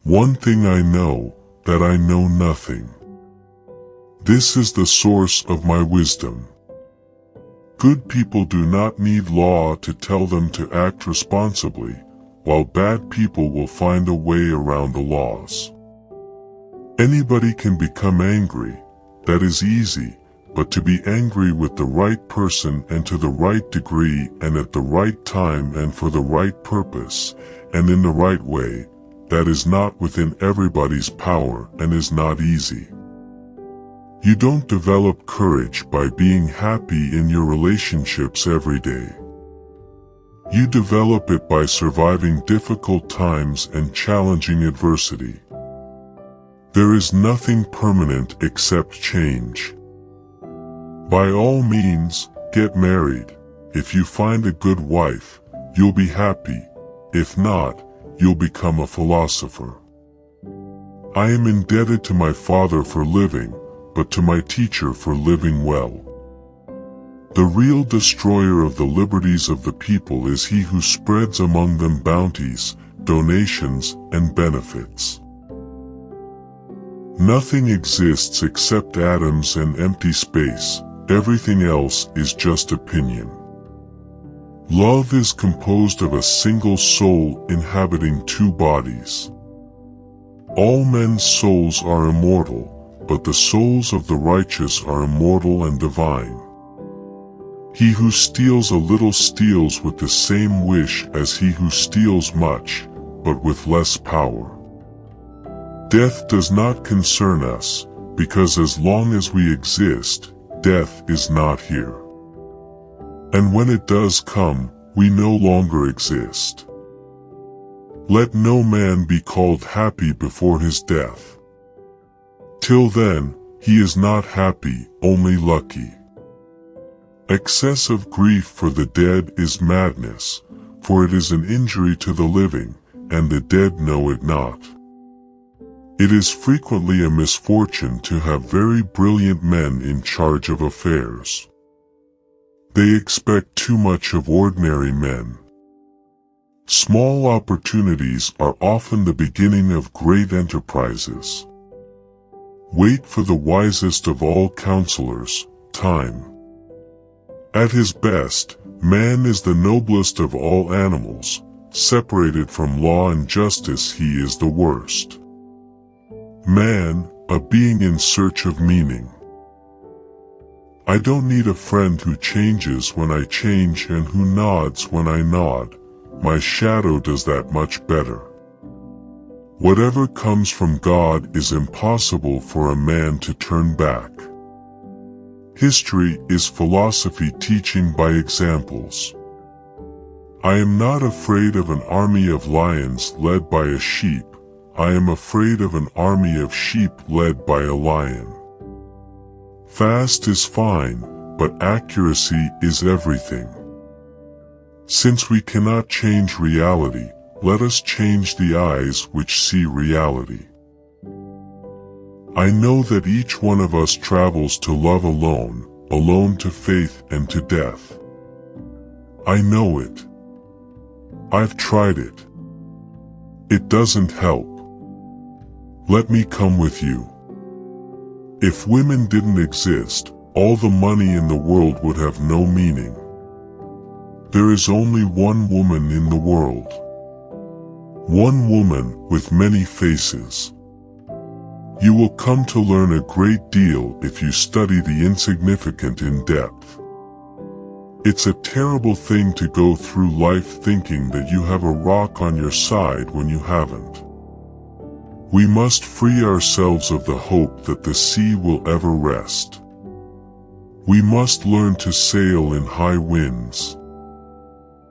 One thing I know, that I know nothing. This is the source of my wisdom. Good people do not need law to tell them to act responsibly, while bad people will find a way around the laws. Anybody can become angry, that is easy, but to be angry with the right person and to the right degree and at the right time and for the right purpose, and in the right way, that is not within everybody's power and is not easy. You don't develop courage by being happy in your relationships every day. You develop it by surviving difficult times and challenging adversity. There is nothing permanent except change. By all means, get married. If you find a good wife, you'll be happy. If not, you'll become a philosopher. I am indebted to my father for living, but to my teacher for living well. The real destroyer of the liberties of the people is he who spreads among them bounties, donations, and benefits. Nothing exists except atoms and empty space. Everything else is just opinion. Love is composed of a single soul inhabiting two bodies. All men's souls are immortal, but the souls of the righteous are immortal and divine. He who steals a little steals with the same wish as he who steals much, but with less power. Death does not concern us, because as long as we exist, death is not here. And when it does come, we no longer exist. Let no man be called happy before his death. Till then, he is not happy, only lucky. Excessive grief for the dead is madness, for it is an injury to the living, and the dead know it not. It is frequently a misfortune to have very brilliant men in charge of affairs. They expect too much of ordinary men. Small opportunities are often the beginning of great enterprises. Wait for the wisest of all counselors, time. At his best, man is the noblest of all animals. Separated from law and justice, he is the worst. Man, a being in search of meaning. I don't need a friend who changes when I change and who nods when I nod. My shadow does that much better. Whatever comes from God is impossible for a man to turn back. History is philosophy teaching by examples. I am not afraid of an army of lions led by a sheep. I am afraid of an army of sheep led by a lion. Fast is fine, but accuracy is everything. Since we cannot change reality, let us change the eyes which see reality. I know that each one of us travels to love alone, alone to faith and to death. I know it. I've tried it. It doesn't help. Let me come with you. If women didn't exist, all the money in the world would have no meaning. There is only one woman in the world. One woman with many faces. You will come to learn a great deal if you study the insignificant in depth. It's a terrible thing to go through life thinking that you have a rock on your side when you haven't. We must free ourselves of the hope that the sea will ever rest. We must learn to sail in high winds.